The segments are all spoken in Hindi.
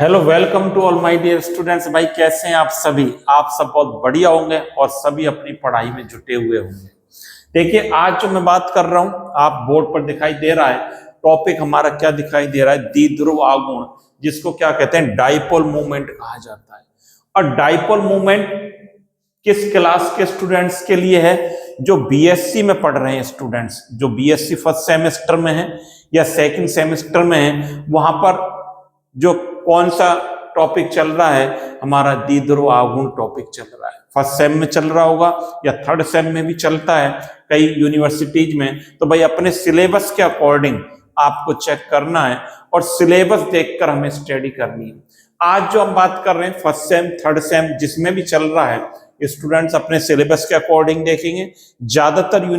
Hello, welcome to all my dear students. भाई कैसे हैं आप सभी? आप सब बहुत बढ़िया होंगे और सभी अपनी पढ़ाई में जुटे हुए होंगे। देखिए, आज जो मैं बात कर रहा हूं, आप बोर्ड पर दिखाई दे रहा है, टॉपिक हमारा क्या दिखाई दे रहा है? द्विध्रुव आघूर्ण, जिसको क्या कहते हैं? डाइपोल मूवमेंट कहा जाता है। और डाइपोल मूवमेंट किस क्लास के स्टूडेंट्स के लिए है? जो बीएससी में पढ़ रहे हैं स्टूडेंट्स, जो बीएससी फर्स्ट सेमेस्टर में है या सेकंड सेमेस्टर में है, वहां पर जो कौन सा टॉपिक चल रहा है? हमारा द्विध्रुव आघूर्ण टॉपिक चल रहा है। फर्स्ट सेम में चल रहा होगा या थर्ड सेम में भी चलता है कई यूनिवर्सिटीज में। तो भाई अपने सिलेबस के अकॉर्डिंग आपको चेक करना है और सिलेबस देखकर हमें स्टडी करनी है। आज जो हम बात कर रहे हैं फर्स्ट सेम थर्ड सेम जिसमें भी चल रहा है, स्टूडेंट्स अपने सिलेबस के अकॉर्डिंग देखेंगे। ज्यादातर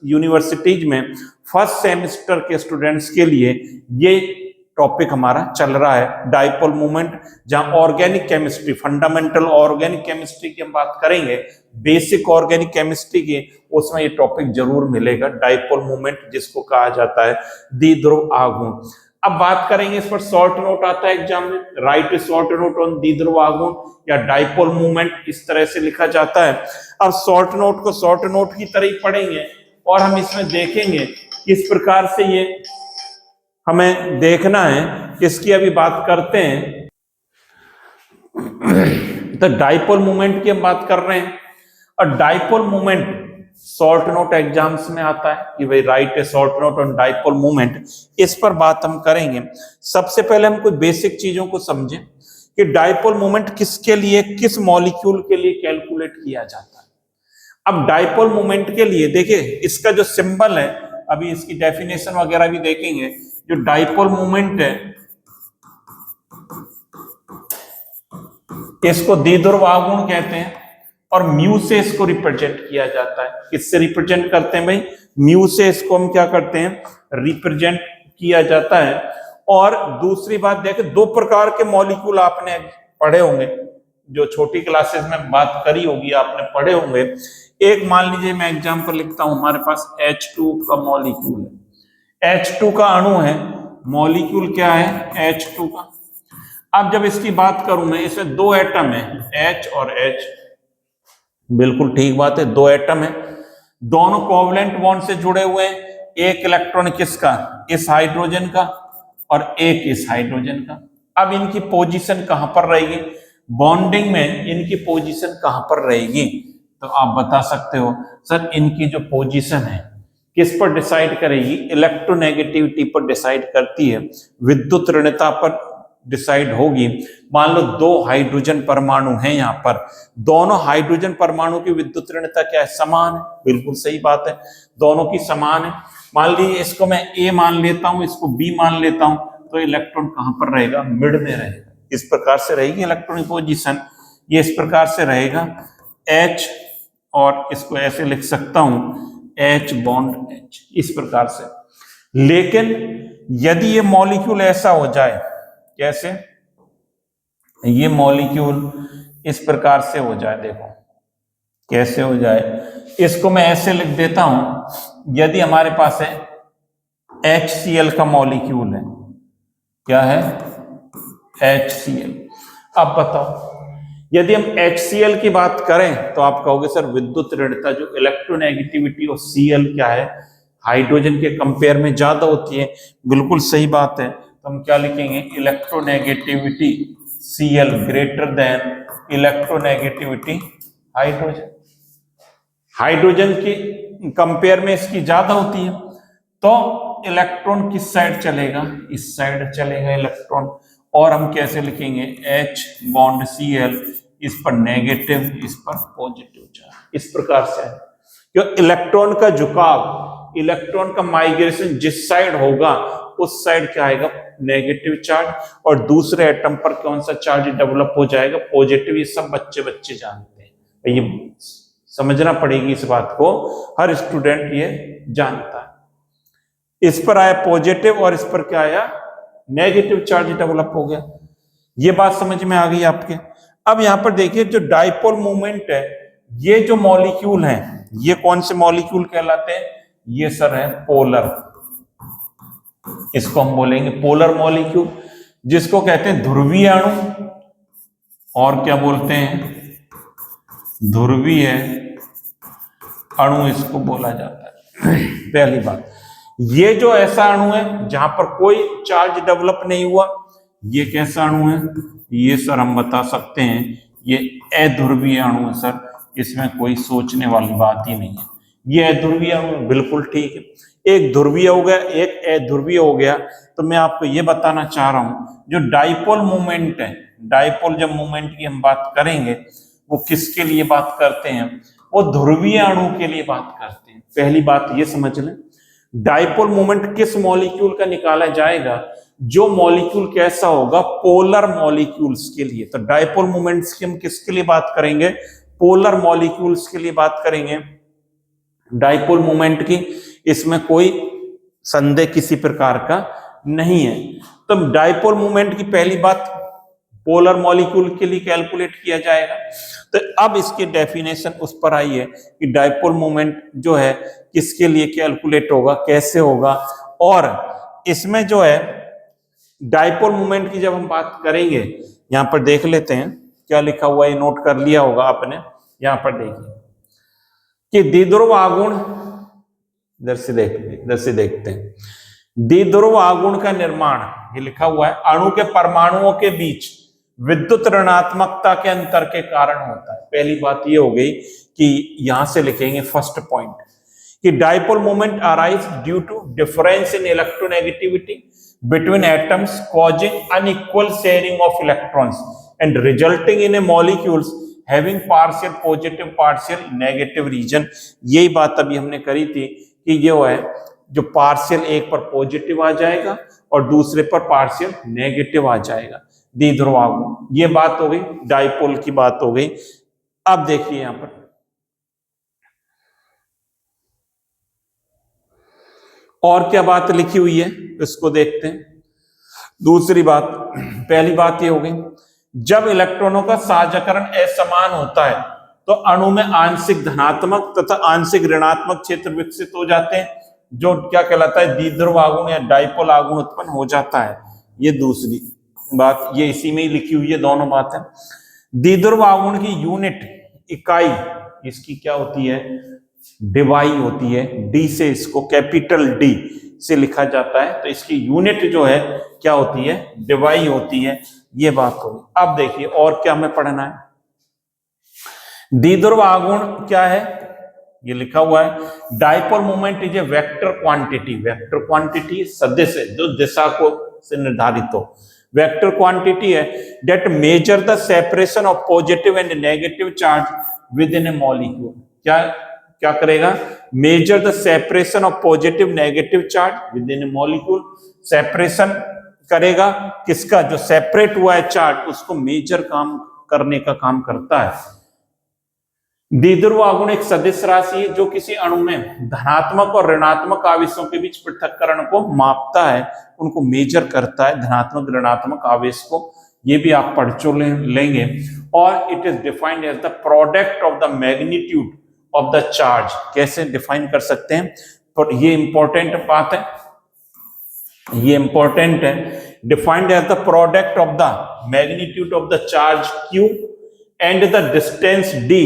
यूनिवर्सिटीज में फर्स्ट सेमेस्टर के स्टूडेंट्स के लिए ये टॉपिक हमारा चल रहा है डाइपोल मूवमेंट, जहां organic chemistry, fundamental organic chemistry की हम बात करेंगे, बेसिक ऑर्गेनिक केमिस्ट्री की, उसमें ये टॉपिक जरूर मिलेगा, डाइपोल मूवमेंट जिसको कहा जाता है द्विध्रुव आघूर्ण। अब बात करेंगे इस पर, शॉर्ट नोट आता है एग्जाम में, राइट शॉर्ट नोट ऑन द्विध्रुव आघूर्ण या डाइपोल मूवमेंट, इस तरह से लिखा जाता है। अब शॉर्ट नोट को शॉर्ट नोट की तरह ही पढ़ेंगे और हम इसमें देखेंगे किस प्रकार से ये हमें देखना है। इसकी अभी बात करते हैं। तो डाइपोल मूवमेंट की हम बात कर रहे हैं और dipole movement short note exams में आता है कि भाई right A short note on dipole movement. इस पर बात हम करेंगे। सबसे पहले हम कुछ बेसिक चीजों को समझें कि डाइपोल मूवमेंट किसके लिए, किस मॉलिक्यूल के लिए कैलकुलेट किया जाता है। अब डाइपोल मूवमेंट के लिए देखिए, इसका जो सिंबल है, अभी इसकी डेफिनेशन वगैरह भी देखेंगे। जो डाइपोल मूवमेंट है इसको द्विध्रुव आघूर्ण कहते हैं और म्यू से इसको रिप्रेजेंट किया जाता है। किससे रिप्रेजेंट करते हैं भाई? म्यू से इसको हम क्या करते हैं? रिप्रेजेंट किया जाता है। और दूसरी बात देखें, दो प्रकार के मॉलिक्यूल आपने पढ़े होंगे, जो छोटी क्लासेस में बात करी होगी, आपने पढ़े होंगे। एक मान लीजिए, मैं एग्जांपल लिखता हूं, हमारे पास H2 का मॉलिक्यूल है, H2 का अणु है, मॉलिक्यूल क्या है? H2 का। अब जब इसकी बात करूं मैं, इसमें दो एटम है, H और H, बिल्कुल ठीक बात है, दो एटम है, दोनों कोवलेंट बॉन्ड से जुड़े हुए हैं। एक इलेक्ट्रॉन किसका? इस हाइड्रोजन का, और एक इस हाइड्रोजन का। अब इनकी पोजीशन कहां पर रहेगी? बॉन्डिंग में इनकी पोजीशन कहां पर रहेगी? तो आप बता सकते हो सर, इनकी जो पोजीशन है किस पर डिसाइड करेगी? इलेक्ट्रोनेगेटिविटी पर डिसाइड करती है, विद्युत ऋणता पर डिसाइड होगी। मान लो दो हाइड्रोजन परमाणु हैं यहाँ पर, दोनों हाइड्रोजन परमाणु की विद्युत ऋणता क्या है? समान है। बिल्कुल सही बात है, दोनों की समान है। मान लीजिए इसको मैं ए मान लेता हूं, इसको बी मान लेता हूं, तो इलेक्ट्रॉन कहां पर रहेगा? मिड में रहेगा। इस प्रकार से रहेगी इलेक्ट्रॉनिक पोजीशन, ये इस प्रकार से रहेगा H, और इसको ऐसे लिख सकता हूं H बॉन्ड H, इस प्रकार से। लेकिन यदि ये मॉलिक्यूल ऐसा हो जाए, कैसे? ये मॉलिक्यूल इस प्रकार से हो जाए, देखो कैसे हो जाए, इसको मैं ऐसे लिख देता हूं। यदि हमारे पास है HCl का मॉलिक्यूल है, क्या है? HCl। अब बताओ, यदि हम HCl की बात करें तो आप कहोगे सर विद्युत ऋणता, जो इलेक्ट्रोनेगेटिविटी और Cl क्या है, हाइड्रोजन के कंपेयर में ज्यादा होती है। बिल्कुल सही बात है, तो हम क्या लिखेंगे? Electronegativity Cl greater than electronegativity hydrogen. Hydrogen की कंपेयर में इसकी ज्यादा होती है, तो इलेक्ट्रॉन किस साइड चलेगा? इस साइड चलेगा इलेक्ट्रॉन। और हम कैसे लिखेंगे? H बॉन्ड Cl, इस पर नेगेटिव, इस पर पॉजिटिव चार्ज, इस प्रकार से है। क्यों? इलेक्ट्रॉन का झुकाव, इलेक्ट्रॉन का माइग्रेशन जिस साइड होगा उस साइड क्या आएगा? Negative charge. और दूसरे एटम पर कौन सा चार्ज डेवलप हो जाएगा? पॉजिटिव। ये सब बच्चे जानते हैं, ये समझना पड़ेगी इस बात को, हर स्टूडेंट ये जानता है। इस पर आया पॉजिटिव और इस पर क्या आया? नेगेटिव चार्ज डेवलप हो गया। ये बात समझ में आ गई आपके? अब यहां पर देखिए, जो डाइपोल मूवमेंट है, ये जो मॉलिक्यूल हैं, ये कौन से मॉलिक्यूल कहलाते हैं? ये सर है पोलर, इसको हम बोलेंगे पोलर मॉलिक्यूल। जिसको कहते हैं ध्रुवीय अणु, और क्या बोलते हैं, ध्रुवीय अणु इसको बोला जाता है। पहली बात, ये जो ऐसा अणु है जहां पर कोई चार्ज डेवलप नहीं हुआ, ये कैसा अणु है, ये सर हम बता सकते हैं ये अध्रुवीय अणु है सर, इसमें कोई सोचने वाली बात ही नहीं है, ये अध्रुवीय अणु बिल्कुल ठीक है। एक ध्रुवीय हो गया, एक अध्रुवीय हो गया। तो मैं आपको ये बताना चाह रहा हूं, जो डाइपोल मोमेंट है, डाइपोल जब मोमेंट की हम बात करेंगे वो किसके लिए बात करते हैं, वो ध्रुवीय अणु के लिए बात करते हैं। पहली बात ये समझ लें, डाइपोल मोमेंट किस मॉलिक्यूल का निकाला जाएगा, जो मॉलिक्यूल कैसा होगा, पोलर मॉलिक्यूल्स के लिए। तो डाइपोल मोमेंट्स की हम किसके लिए बात करेंगे, पोलर मॉलिक्यूल्स के लिए बात करेंगे डाइपोल मोमेंट की, इसमें कोई संदेह किसी प्रकार का नहीं है। तो डाइपोल मोमेंट की पहली बात पोलर मॉलिक्यूल के लिए कैलकुलेट किया जाएगा। तो अब इसकी डेफिनेशन उस पर आई है कि डाइपोल मोमेंट जो है किसके लिए कैलकुलेट होगा, कैसे होगा, और इसमें जो है डाइपोल मोमेंट की जब हम बात करेंगे, यहां पर देख लेते हैं क्या लिखा हुआ है, नोट कर लिया होगा आपने। यहां पर देखिए कि द्विध्रुव आघूर्ण, इधर से देखते हैं, द्विध्रुव आघूर्ण का निर्माण, ये लिखा हुआ है, अणु के परमाणुओं के बीच विद्युत ऋणात्मकता के अंतर के कारण होता है। पहली बात ये हो गई कि यहां से लिखेंगे फर्स्ट पॉइंट कि dipole moment arise due to difference in electronegativity between atoms causing unequal sharing of electrons and resulting in a molecules having partial positive partial negative region. यही बात अभी हमने करी थी कि ये है जो पार्शियल एक पर पॉजिटिव आ जाएगा और दूसरे पर पार्शियल नेगेटिव आ जाएगा, द्विध्रुव आघूर्ण। ये बात हो गई, डाइपोल की बात हो गई। अब देखिए यहां पर और क्या बात लिखी हुई है, इसको देखते हैं। दूसरी बात, पहली बात ये हो गई, जब इलेक्ट्रॉनों का साझाकरण असमान होता है तो अणु में आंशिक धनात्मक तथा आंशिक ऋणात्मक क्षेत्र विकसित हो जाते हैं, जो क्या कहलाता है, द्विध्रुव आघूर्ण या डाइपोल आघूर्ण उत्पन्न हो जाता है। ये दूसरी बात, ये इसी में ही लिखी हुई है, दोनों बातें। द्विध्रुव आघूर्ण की यूनिट इकाई इसकी क्या होती है, डिवाई होती है, डी से, इसको कैपिटल डी से लिखा जाता है, तो इसकी यूनिट जो है क्या होती है, डिवाई होती है। ये बात होगी। अब देखिए और क्या हमें पढ़ना है, द्विध्रुव आघूर्ण क्या है, ये लिखा हुआ है, dipole moment is a vector quantity, vector quantity सदिश है जो दिशा को से निर्धारित हो, वेक्टर क्वांटिटी है that measure the separation of positive and negative charge with in A molecule. क्या क्या करेगा, measure the separation of positive negative charge with in A molecule, separation करेगा किसका, जो सेपरेट हुआ है चार्ज, उसको मेजर काम करने का काम करता है। द्विध्रुव आघूर्ण एक सदिश राशि है जो किसी अणु में धनात्मक और ऋणात्मक आवेशों के बीच पृथक्करण को मापता है, उनको मेजर करता है, धनात्मक ऋणात्मक आवेश को। ये भी आप पढ़ चुके लेंगे। और it is defined as the product of the magnitude of the charge. कैसे डिफाइन कर सकते हैं, तो ये इंपॉर्टेंट बात है, ये इंपॉर्टेंट है। Defined as the product of the magnitude of the charge Q and the distance D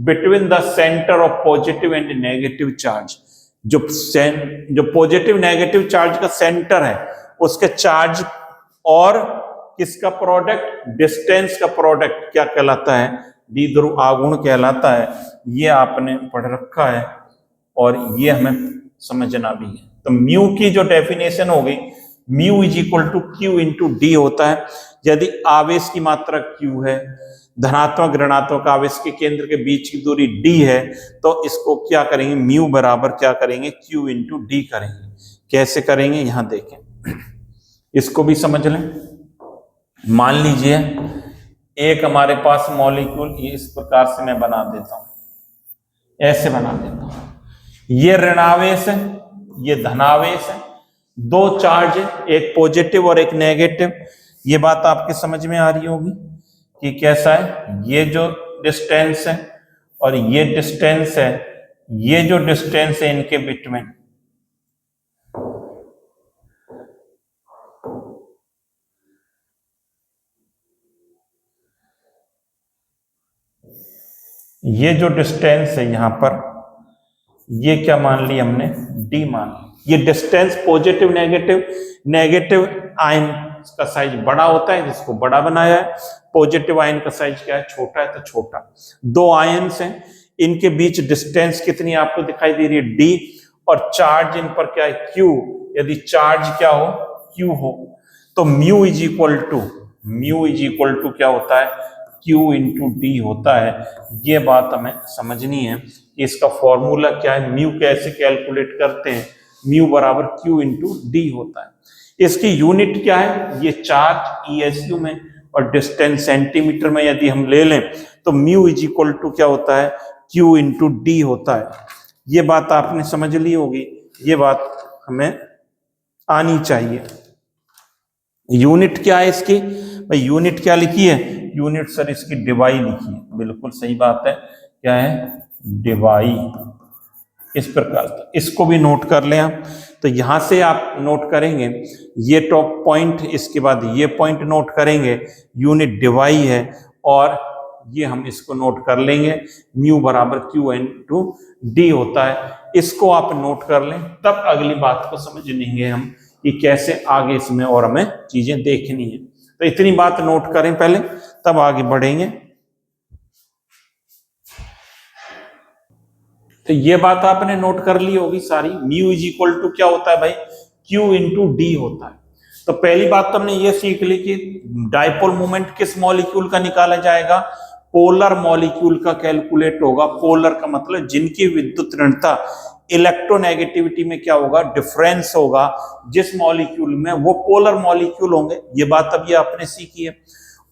between the centre of positive and negative charge. जो पॉजिटिव नेगेटिव चार्ज का सेंटर है उसके चार्ज और किसका प्रोडक्ट, डिस्टेंस का प्रोडक्ट क्या कहलाता है, द्विध्रुव आघूर्ण कहलाता है। ये आपने पढ़ रखा है और ये हमें समझना भी है। तो म्यू की जो डेफिनेशन हो गई, mu is equal to Q into D होता है। यदि आवेश की मात्रा Q है, धनात्मक ऋणात्मक आवेश के केंद्र के बीच की दूरी D है, तो इसको क्या करेंगे, म्यू बराबर क्या करेंगे, Q इंटू डी करेंगे। कैसे करेंगे यहां देखें, इसको भी समझ लें। मान लीजिए एक हमारे पास मॉलिक्यूल, ये इस प्रकार से मैं बना देता हूं, ऐसे बना देता हूं, ये ऋणावेश है, ये धनावेश है, दो चार्ज है, एक पॉजिटिव और एक नेगेटिव। ये बात आपके समझ में आ रही होगी कि कैसा है, ये जो डिस्टेंस है और ये डिस्टेंस है, ये जो डिस्टेंस है इनके बिटवीन, ये जो डिस्टेंस है यहाँ पर, ये क्या मान ली हमने, डी मान ली। ये distance positive negative, negative ion का साइज बड़ा होता है जिसको बड़ा बनाया है, पॉजिटिव आयन का साइज क्या है, छोटा है तो छोटा। दो आयन्स हैं, इनके बीच डिस्टेंस कितनी आपको दिखाई दे रही है, डी, और चार्ज इन पर क्या है, क्यू। यदि चार्ज क्या हो, क्यू हो, तो म्यू इज इक्वल टू क्या होता है, क्यू इंटू डी होता है। ये बात हमें समझनी है कि इसका फॉर्मूला क्या है, म्यू कैसे कैलकुलेट करते हैं, म्यू बराबर क्यू इंटू डी होता है। इसकी यूनिट क्या है, ये चार्ज ईएसयू में और डिस्टेंस सेंटीमीटर में यदि हम ले लें तो म्यू इज इक्वल टू क्या होता है, क्यू इंटू डी होता है। ये बात आपने समझ ली होगी, ये बात हमें आनी चाहिए। यूनिट क्या है इसकी, भाई यूनिट क्या लिखी है, यूनिट सर इसकी डिवाई लिखी है, बिल्कुल सही बात है, क्या है, डिवाई। इस प्रकार से इसको भी नोट कर लें आप। तो यहां से आप नोट करेंगे ये टॉप पॉइंट, इसके बाद ये पॉइंट नोट करेंगे, यूनिट डिवाई है, और ये हम इसको नोट कर लेंगे, म्यू बराबर क्यू इनटू डी होता है। इसको आप नोट कर लें, तब अगली बात को समझेंगे हम कि कैसे आगे इसमें और हमें चीजें देखनी है। तो इतनी बात नोट करें पहले, तब आगे बढ़ेंगे। तो ये बात आपने नोट कर ली होगी सारी। म्यू इज इक्वल टू क्या होता है भाई, क्यू इंटू डी होता है। तो पहली बात तो हमने ये सीख ली कि डायपोल मोमेंट किस मॉलिक्यूल का निकाला जाएगा, पोलर मॉलिक्यूल का कैलकुलेट होगा। पोलर का मतलब जिनकी विद्युत ऋणता इलेक्ट्रोनेगेटिविटी में क्या होगा, डिफरेंस होगा, जिस मॉलिक्यूल में वो पोलर मॉलिक्यूल होंगे। ये बात अभी आपने सीखी है।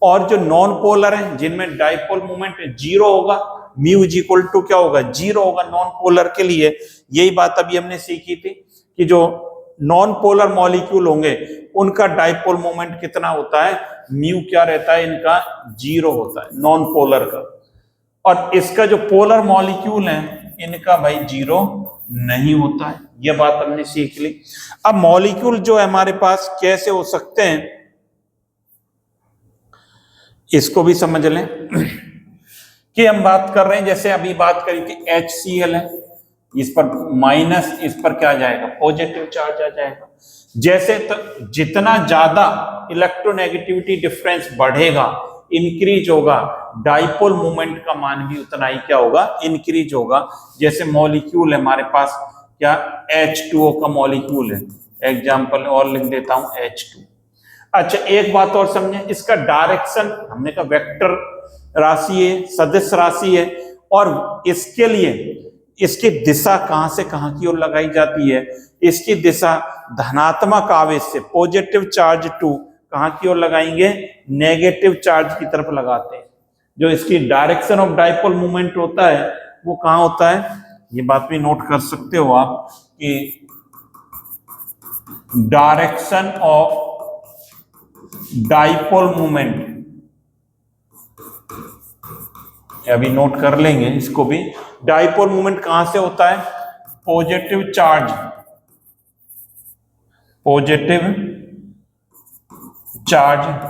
और जो नॉन पोलर है, जिनमें डायपोल मोमेंट जीरो होगा, म्यू इज इक्वल टू क्या होगा, जीरो होगा नॉन पोलर के लिए। यही बात अभी हमने सीखी थी कि जो नॉन पोलर मॉलिक्यूल होंगे उनका डायपोल मोमेंट कितना होता है, म्यू क्या रहता है, इनका जीरो होता है नॉन पोलर का। और इसका जो पोलर मॉलिक्यूल है इनका भाई जीरो नहीं होता है। यह बात हमने सीख ली। अब मॉलिक्यूल जो है हमारे पास कैसे हो सकते हैं, इसको भी समझ लें कि हम बात कर रहे हैं, जैसे अभी बात करी थी HCl है, इस पर माइनस, इस पर क्या आ जाएगा, पॉजिटिव चार्ज आ जाएगा। जैसे तो जितना ज्यादा इलेक्ट्रोनेगेटिविटी डिफरेंस बढ़ेगा, इंक्रीज होगा, डाइपोल मोमेंट का मान भी उतना ही क्या होगा, इंक्रीज होगा। जैसे मॉलिक्यूल है हमारे पास क्या, H2O का मॉलिक्यूल है, एग्जाम्पल और लिख देता हूं H2। अच्छा एक बात और समझे, इसका डायरेक्शन हमने कहा वेक्टर राशि है, सदिश राशि है, और इसके लिए इसकी दिशा कहां से कहां की ओर लगाई जाती है, इसकी दिशा धनात्मक आवेश से पॉजिटिव चार्ज टू कहां की ओर लगाएंगे, नेगेटिव चार्ज की तरफ लगाते हैं। जो इसकी डायरेक्शन ऑफ डाइपोल मूवमेंट होता है वो कहां होता है, ये बात भी नोट कर सकते हो आप कि डायरेक्शन ऑफ डाइपोल मूवमेंट, अभी नोट कर लेंगे इसको भी। डाइपोल मूवमेंट कहां से होता है, पॉजिटिव चार्ज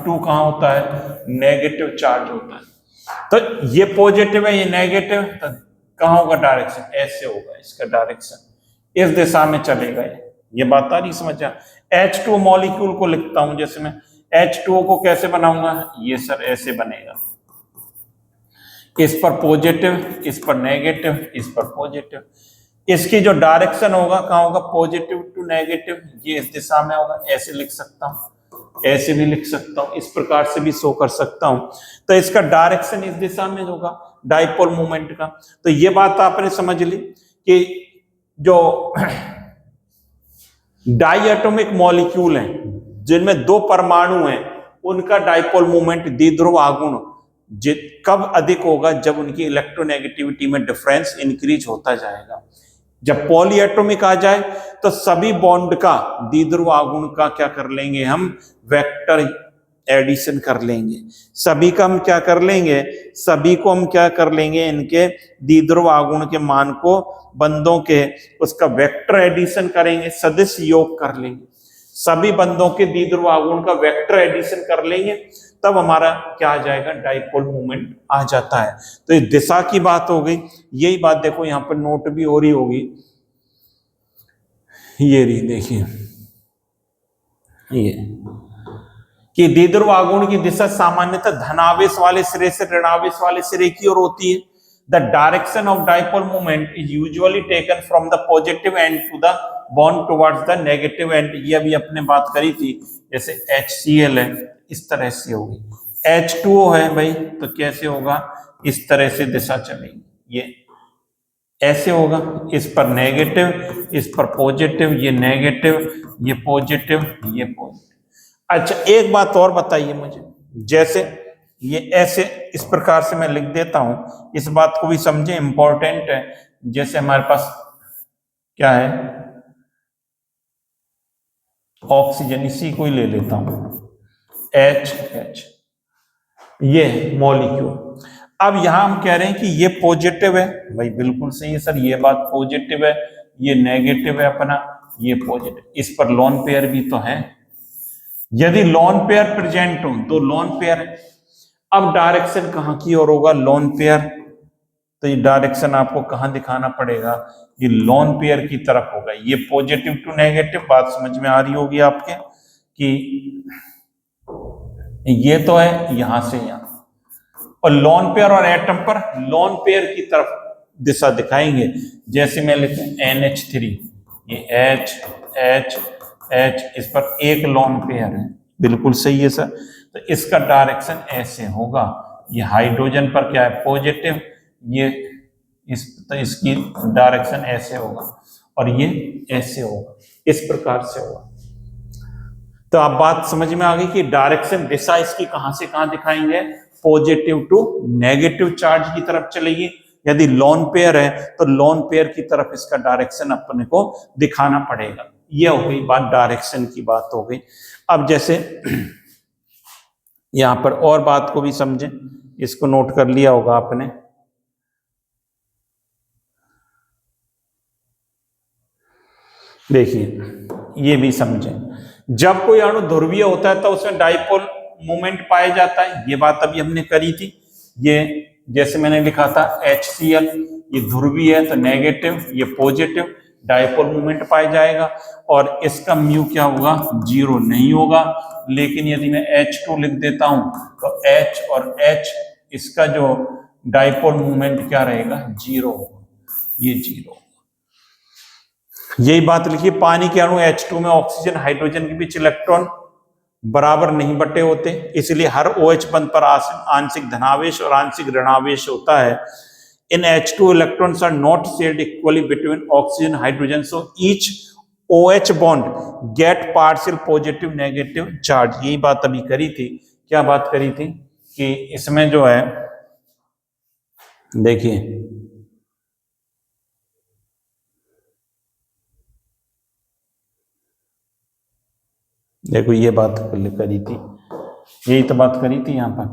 टू कहां होता है, नेगेटिव चार्ज होता है। तो ये पॉजिटिव है, ये नेगेटिव, तो कहां होगा डायरेक्शन, ऐसे होगा इसका डायरेक्शन, इस दिशा में चलेगा। ये बात आ रही समझ आ। H2 मॉलिक्यूल को लिखता हूं, जैसे मैं H2O को कैसे बनाऊंगा, ये सर ऐसे बनेगा, इस पर पॉजिटिव, इस पर नेगेटिव, इस पर पॉजिटिव। इसकी जो डायरेक्शन होगा कहां होगा, पॉजिटिव टू नेगेटिव, ये इस दिशा में होगा। ऐसे लिख सकता हूं, ऐसे भी लिख सकता हूं, इस प्रकार से भी शो कर सकता हूं। तो इसका डायरेक्शन इस दिशा में होगा डाइपोल मोमेंट का। तो ये बात आपने समझ ली कि जो डाई एटॉमिक मॉलिक्यूल हैं जिनमें दो परमाणु हैं, उनका डाइपोल मोमेंट द्विध्रुव आघूर्ण कब अधिक होगा, जब उनकी इलेक्ट्रोनेगेटिविटी में डिफरेंस इंक्रीज होता जाएगा। जब पॉलीएटॉमिक आ जाए तो सभी बॉन्ड का द्विध्रुव आघूर्ण का क्या कर लेंगे, हम वेक्टर एडिशन कर लेंगे। सभी का हम क्या कर लेंगे, सभी को हम क्या कर लेंगे, इनके द्विध्रुव आघूर्ण के मान को बंधों के उसका वेक्टर एडिशन करेंगे, सदिश योग कर लेंगे। सभी बंधों के द्विध्रुव आघूर्ण का वेक्टर एडिशन कर लेंगे, तब हमारा क्या आ जाएगा, डाइपोल मोमेंट आ जाता है। तो ये दिशा की बात हो गई। यही बात देखो यहाँ पर नोट भी हो रही होगी, ये रही देखिए, ये कि द्विध्रुव आघूर्ण की दिशा सामान्यतः धनावेश वाले सिरे से ऋणावेश वाले सिरे की ओर होती है। The direction of dipole moment is usually taken from the positive end to the bond towards the negative end. ये अभी अपने बात करी थी, जैसे HCl है इस तरह से होगी, H2O है भाई तो कैसे होगा, इस तरह से दिशा चलेगी, ये ऐसे होगा, इस पर नेगेटिव, इस पर पॉजिटिव, ये नेगेटिव, ये पॉजिटिव, ये पॉजिटिव। अच्छा एक बात और बताइए मुझे, जैसे ये ऐसे इस प्रकार से मैं लिख देता हूं, इस बात को भी समझे, इंपॉर्टेंट है। जैसे हमारे पास क्या है, ऑक्सीजन, इसी को ही ले लेता हूं, H, ये मॉलिक्यूल। अब यहां हम कह रहे हैं कि ये पॉजिटिव है, भाई बिल्कुल सही है सर, ये बात पॉजिटिव है, ये नेगेटिव है अपना, ये पॉजिटिव, इस पर लोन पेयर भी तो है। यदि लोन पेयर प्रेजेंट हो, दो लोन पेयर है, अब डायरेक्शन कहां की ओर होगा, लोन पेयर, तो ये डायरेक्शन आपको कहां दिखाना पड़ेगा, ये लोन पेयर की तरफ होगा। ये पॉजिटिव टू नेगेटिव, बात समझ में आ रही होगी आपके, कि ये तो है यहां से यहां, और लोन पेयर और एटम पर लोन पेयर की तरफ दिशा दिखाएंगे। जैसे मैं लिखूं NH3, ये H, इस पर एक लोन पेयर है, बिल्कुल सही है सर, तो इसका डायरेक्शन ऐसे होगा। ये हाइड्रोजन पर क्या है, पॉजिटिव, ये तो इसकी डायरेक्शन ऐसे होगा, और ये ऐसे होगा, इस प्रकार से होगा। तो आप बात समझ में आ गई कि डायरेक्शन, दिशा इसकी कहां से कहां दिखाएंगे, पॉजिटिव टू नेगेटिव चार्ज की तरफ चलेगी। यदि लोन पेयर है तो लोन पेयर की तरफ इसका डायरेक्शन अपने को दिखाना पड़ेगा। ये हो गई बात, डायरेक्शन की बात हो गई। अब जैसे यहां पर और बात को भी समझें, इसको नोट कर लिया होगा आपने, देखिए ये भी समझें, जब कोई अणु ध्रुवीय होता है तो उसमें डाइपोल मोमेंट पाया जाता है, ये बात अभी हमने करी थी। ये जैसे मैंने लिखा था HCl, ये ध्रुवीय है तो नेगेटिव, ये पॉजिटिव, डाइपोल मोमेंट पाया जाएगा, और इसका म्यू क्या होगा, 0 नहीं होगा। लेकिन यदि मैं H2 लिख देता हूं तो H और H, इसका जो डाइपोल मोमेंट क्या रहेगा, 0 होगा, ये 0। यही बात लिखिए, पानी के अणु H2 में ऑक्सीजन हाइड्रोजन के बीच इलेक्ट्रॉन बराबर नहीं बटे होते, इसलिए हर OH बंध पर आंशिक धनावेश और आंशिक ऋणावेश होता है। In H2 electrons are not shared equally between oxygen hydrogen, so each OH bond get partial positive negative charge. यही बात अभी करी थी, क्या बात करी थी, कि इसमें जो है देखिए, देखो ये बात करी थी, यही तो बात करी थी यहाँ पर,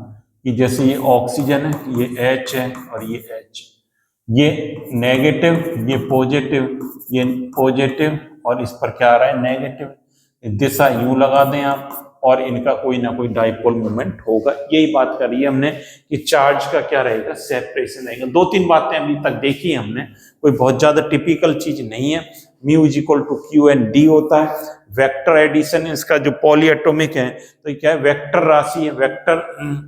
कि जैसे ये ऑक्सीजन है, ये H है और ये H, ये नेगेटिव, ये पॉजिटिव, और इस पर क्या आ रहा है, नेगेटिव। दिशा यूं लगा दें आप, और इनका कोई ना कोई डाइपोल मोमेंट होगा। यही बात करी है हमने कि चार्ज का क्या रहेगा, सेपरेशन रहेगा। 2-3 बातें अभी तक देखी हमने, कोई बहुत ज्यादा टिपिकल चीज नहीं है। Mu is equal to Q and D होता है। वेक्टर एडिशन, इसका जो पॉली एटॉमिक है तो क्या है, वेक्टर राशि है, वेक्टर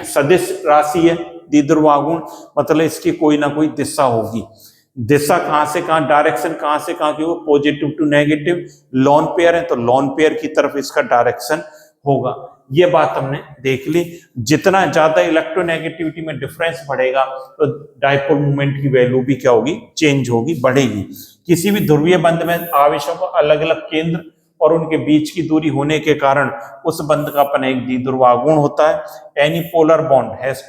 सदिश राशि है। द्विध्रुव आघूर्ण मतलब इसकी कोई ना कोई दिशा होगी। दिशा कहां से कहां, डायरेक्शन कहां से कहां की हो, positive to negative. Lone pair है तो लोन पेयर की तरफ इसका डायरेक्शन होगा। ये बात हमने देख ली। जितना ज्यादा इलेक्ट्रोनेगेटिविटी में डिफरेंस बढ़ेगा तो डाइपोल मोमेंट की वैल्यू भी क्या होगी, चेंज होगी, बढ़ेगी। किसी भी ध्रुवीय बंध में आवेशों का अलग अलग केंद्र और उनके बीच की दूरी होने के कारण उस बंध का अपना एक द्विध्रुव आघूर्ण होता है। Any polar bond has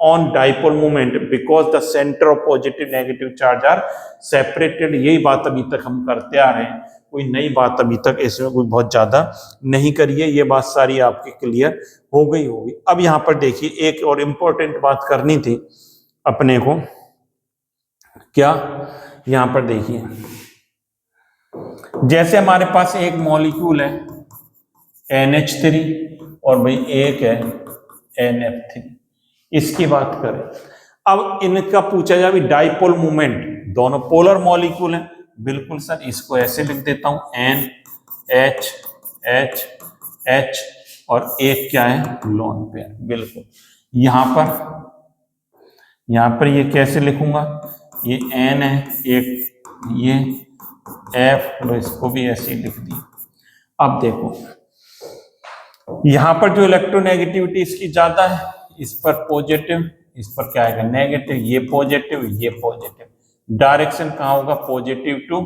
on dipole moment because the center of positive negative charge are separated। यही बात अभी तक हम करते आ रहे हैं, कोई नई बात अभी तक इसमें कोई बहुत ज्यादा नहीं करिए। ये बात सारी आपकी क्लियर हो गई होगी। अब यहाँ पर देखिए, एक और इम्पोर्टेंट बात करनी थी अपने को, क्या, यहाँ पर देखिए, जैसे हमारे पास एक मॉलिक्यूल है NH3 और भाई एक है NF3। इसकी बात करें, अब इनका पूछा जाए डाइपोल मोमेंट, दोनों पोलर मॉलिक्यूल हैं, बिल्कुल सर, इसको ऐसे लिख देता हूं NH H H और एक क्या है लोन पेयर, बिल्कुल। यहां पर ये कैसे लिखूंगा, ये N है, एक ये F, तो इसको भी ऐसे ही लिख दिया। अब देखो यहां पर जो इलेक्ट्रोनेगेटिविटी इसकी ज्यादा है, इस पर पॉजिटिव, इस पर क्या आएगा नेगेटिव, ये पॉजिटिव ये पॉजिटिव। डायरेक्शन कहाँ होगा, पॉजिटिव टू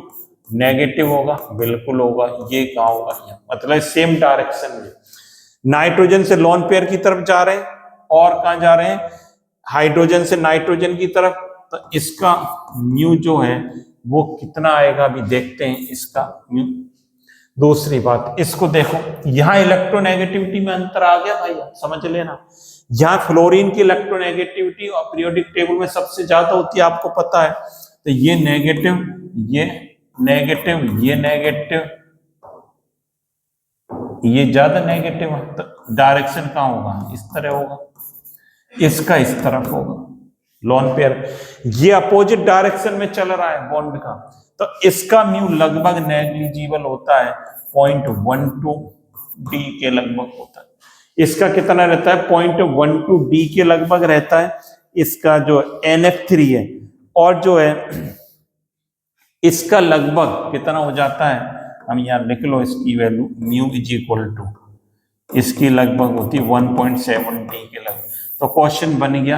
नेगेटिव होगा, बिल्कुल होगा। ये कहाँ होगा, यहाँ, मतलब सेम डायरेक्शन में। नाइट्रोजन से लोन पेयर की तरफ जा रहे हैं और कहाँ जा रहे हैं, हाइड्रोजन से नाइट्रोजन की तरफ। तो इसका म्यू जो है वो कितना आएगा, अभी देखते हैं इसका म्यू। दूसरी बात, इसको देखो, यहां इलेक्ट्रोनेगेटिविटी में अंतर आ गया भाई, समझ लेना। यहां फ्लोरीन की इलेक्ट्रोनेगेटिविटी और पीरियोडिक टेबल में सबसे ज्यादा होती है, आपको पता है। तो ये नेगेटिव ये नेगेटिव ये नेगेटिव, ये ज्यादा नेगेटिव है, तो डायरेक्शन कहां होगा, इस तरह होगा, इसका इस तरफ होगा लोन पेयर। ये अपोजिट डायरेक्शन में चल रहा है बॉन्ड का, तो इसका म्यू लगभग नेग्लिजिबल होता है, 0.12 डी के लगभग होता है। इसका कितना रहता है, 0.12 डी के लगभग रहता है। इसका जो NF3 है, और जो है इसका लगभग कितना हो जाता है, हम यहाँ लिख लो इसकी value, mu is equal to, इसकी लगभग होती है 1.7 डी के लगभग। तो क्वेश्चन बन गया,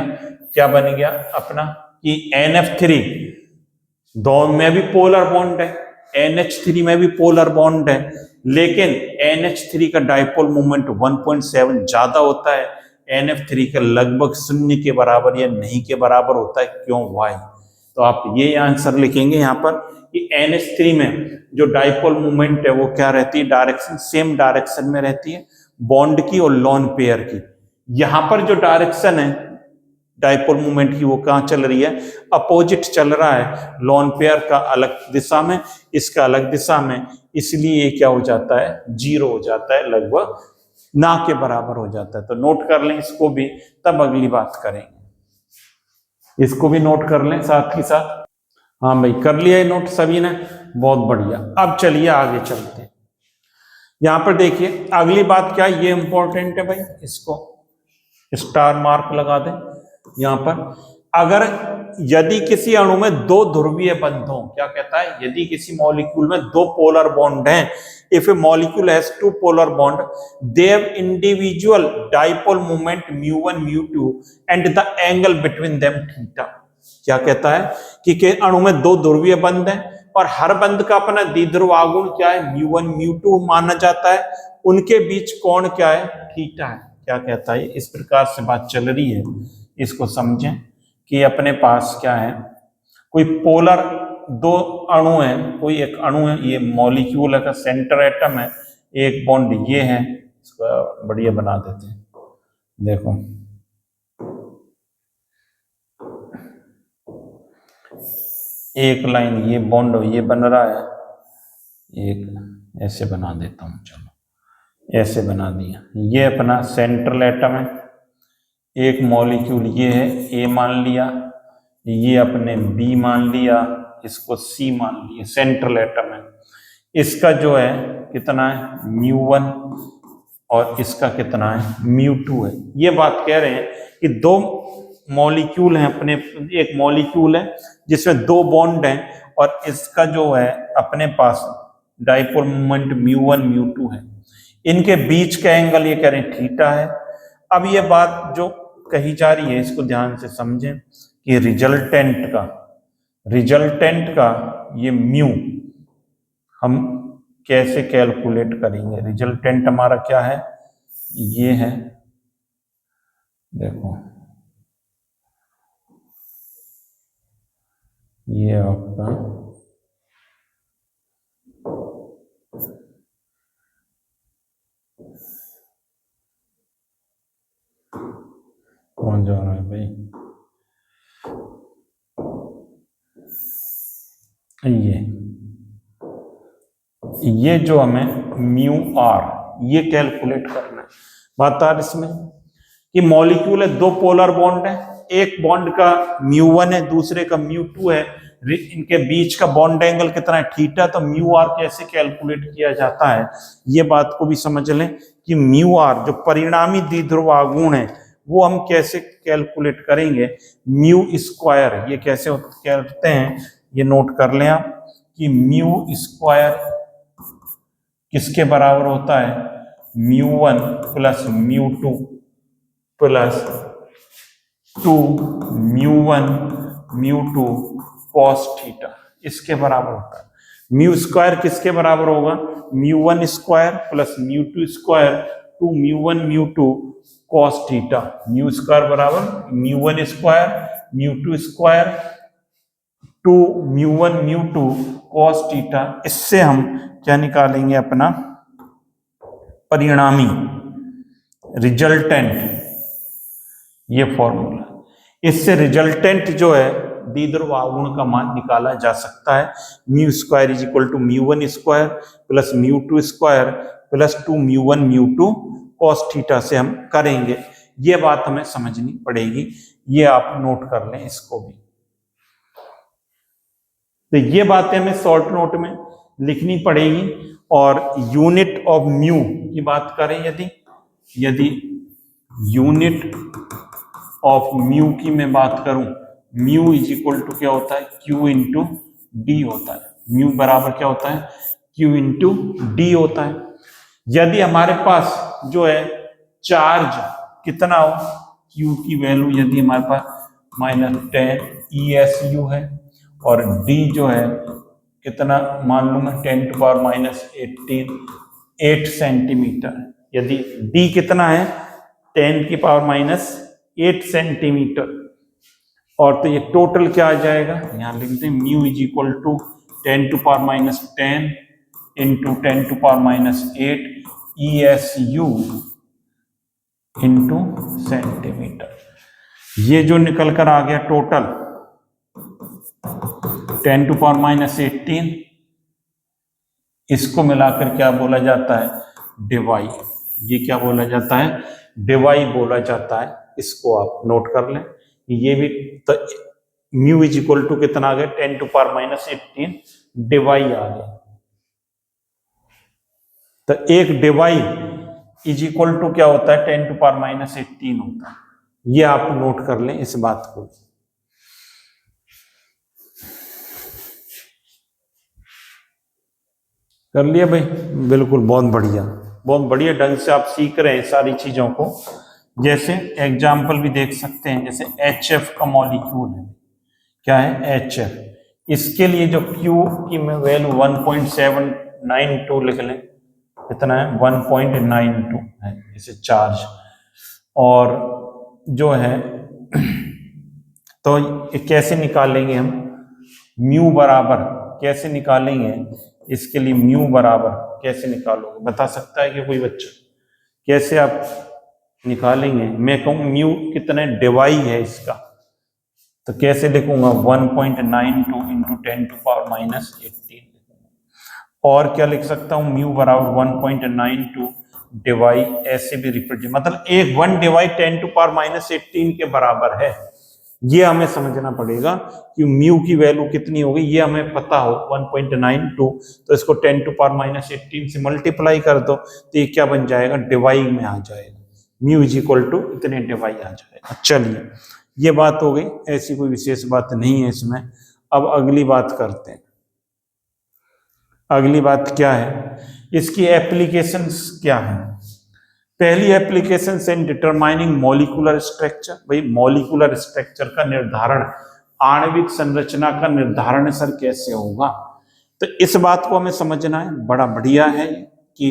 क्या बन गया अपना, कि NF3 दोनों में भी पोलर बॉन्ड है, NH3 में भी पोलर बॉन्ड है, लेकिन NH3 का डाइपोल मोमेंट 1.7 ज्यादा होता है, NF3 का लगभग 0 के बराबर या नहीं के बराबर होता है। क्यों, वाई? तो आप ये आंसर लिखेंगे यहाँ पर कि NH3 में जो डाइपोल मोमेंट है वो क्या रहती है, डायरेक्शन सेम डायरेक्शन में रहती है बॉन्ड की और लोन पेयर की। यहां पर जो डायरेक्शन है डाइपोल मोमेंट की वो कहां चल रही है, अपोजिट चल रहा है, लोन पेयर का अलग दिशा में, इसका अलग दिशा में, इसलिए ये क्या हो जाता है, 0 हो जाता है, लगभग ना के बराबर हो जाता है। तो नोट कर लें इसको भी, तब अगली बात करेंगे। इसको भी नोट कर लें साथ ही साथ। हाँ भाई, कर लिया है नोट सभी ने, बहुत बढ़िया। अब चलिए आगे चलते हैं। यहां पर देखिए अगली बात क्या है, ये इंपॉर्टेंट है भाई, इसको स्टार मार्क लगा दें यहां पर। अगर यदि किसी अणु में दो ध्रुवीय बंध हो, क्या कहता है, यदि किसी मॉलिक्यूल में दो पोलर बॉन्ड हैं, if a molecule has two polar bond, they have individual dipole moment μ1 μ2 and the angle between them theta. क्या कहता है कि अणु में दो ध्रुवीय बंध हैं और हर बंध का अपना द्विध्रुव आघूर्ण क्या है, μ1 μ2 माना जाता है, उनके बीच कोण क्या है, थीटा है। क्या कहता है, इस प्रकार से बात चल रही है, इसको समझें कि अपने पास क्या है, कोई पोलर दो अणु है, कोई एक अणु है, ये मॉलिक्यूल का सेंटर एटम है, एक बॉन्ड ये है, इसको बढ़िया बना देते हैं। देखो एक लाइन ये बॉन्ड ये बन रहा है, एक ऐसे बना देता हूं, चलो ऐसे बना दिया, ये अपना सेंट्रल एटम है, एक मॉलिक्यूल ये है ए मान लिया, ये अपने बी मान लिया, इसको सी मान लिया, सेंट्रल एटम है। इसका जो है कितना है, μ1 और इसका कितना है, μ2 है। ये बात कह रहे हैं कि दो मॉलिक्यूल हैं अपने, एक मॉलिक्यूल है जिसमें दो बॉन्ड हैं और इसका जो है अपने पास डाइपोल मोमेंट μ1 μ2 है, इनके बीच का एंगल ये कह रहे हैं थीटा है। अब ये बात जो कही जा रही है इसको ध्यान से समझें कि रिजल्टेंट का ये म्यू हम कैसे कैलकुलेट करेंगे। रिजल्टेंट हमारा क्या है, ये है, देखो ये आपका कौन जा रहा है भाई, ये जो हमें μr ये कैलकुलेट करना है। बात आ रही इसमें कि मॉलिक्यूल है, दो पोलर बॉन्ड है, एक बॉन्ड का μ1 है, दूसरे का μ2 है, इनके बीच का बॉन्ड एंगल कितना है, थीटा। तो μr कैसे कैलकुलेट किया जाता है ये बात को भी समझ लें कि μr जो परिणामी द्विध्रुव आघूर्ण है वो हम कैसे कैलकुलेट करेंगे। म्यू स्क्वायर, ये कैसे करते हैं ये नोट कर लें आप कि म्यू स्क्वायर किसके बराबर होता है, μ1 प्लस μ2 प्लस 2 μ1 μ2 cos थीटा, इसके बराबर होता है। म्यू स्क्वायर किसके बराबर होगा, μ1 square plus μ2 square 2 μ1 μ2 cos theta. Mu square बराबर μ1 स्क्वायर μ2 स्क्वायर 2 μ1 μ2 cos थीटा। इससे हम क्या निकालेंगे, अपना परिणामी रिजल्टेंट, ये फॉर्मूला। इससे रिजल्टेंट जो है द्विध्रुव आघूर्ण का मान निकाला जा सकता है। Mu square is equal to μ1 square plus μ2 square plus 2 μ1 μ2 cos theta से हम करेंगे। ये बात हमें समझनी पड़ेगी, ये आप नोट कर लें इसको भी। तो ये बातें हमें शॉर्ट नोट में लिखनी पड़ेगी। और यूनिट ऑफ म्यू की बात करें, यदि यूनिट ऑफ म्यू की मैं बात करूं, म्यू इज इक्वल टू क्या होता है, क्यू इंटू डी होता है। म्यू बराबर क्या होता है, क्यू इंटू डी होता है। यदि हमारे पास जो है चार्ज कितना हो, क्यू की वैल्यू यदि हमारे पास -10 ESU है और डी जो है कितना मान लूँ मैं 10⁻18 8 सेंटीमीटर। यदि डी कितना है 10⁻8 सेंटीमीटर, और तो ये टोटल क्या आ जाएगा, यहाँ लिख दें mu is equal to 10⁻10 into 10⁻8 ESU into centimetre. ये जो निकल कर आ गया टोटल 10⁻18, इसको मिलाकर क्या बोला जाता है, डिवाई। ये क्या बोला जाता है, डिवाई बोला जाता है। इसको आप नोट कर लें। ये भी तो म्यू इज इक्वल टू कितना आ गया 10⁻18 डिवाई आ गया। तो एक डिवाई इज इक्वल टू क्या होता है 10⁻18 होता है। ये आप नोट कर लें इस बात को। कर लिया भाई, बिल्कुल, बहुत बढ़िया, बहुत बढ़िया ढंग से आप सीख रहे हैं सारी चीजों को। जैसे एग्जाम्पल भी देख सकते हैं, जैसे HF का मॉलिक्यूल है, क्या है HF। इसके लिए जो Q की मैं वैल्यू 1.792 लिख लें, कितना है 1.92 है इसे चार्ज। और जो है तो कैसे निकालेंगे हम, म्यू बराबर कैसे निकालेंगे, इसके लिए म्यू बराबर कैसे निकालोगे, बता सकता है कि कोई बच्चा, कैसे आप निकालेंगे। मैं कहूँ म्यू कितने डिवाई है इसका, तो कैसे लिखूंगा 1.92 इंटू 10⁻18। और क्या लिख सकता हूँ, म्यू बराबर 1.92 डिवाई, ऐसे भी रिप्रेजेंट, मतलब एक 1 डिवाई 10⁻18 के बराबर है। ये हमें समझना पड़ेगा कि म्यू की वैल्यू कितनी होगी, ये हमें पता हो 1.92, तो इसको 10⁻18 से मल्टीप्लाई कर दो तो ये क्या बन जाएगा, डिवाई में आ जाएगा। म्यू इज इक्वल टू इतने डिवाई आ जाएगा। चलिए, ये बात हो गई, ऐसी कोई विशेष बात नहीं है इसमें। अब अगली बात करते हैं। अगली बात क्या है, इसकी एप्लीकेशंस क्या है। पहली application in determining molecular structure. भाई मॉलिक्यूलर स्ट्रक्चर का निर्धारण, आणविक संरचना का निर्धारण सर कैसे होगा, तो इस बात को हमें समझना है। बड़ा बढ़िया है कि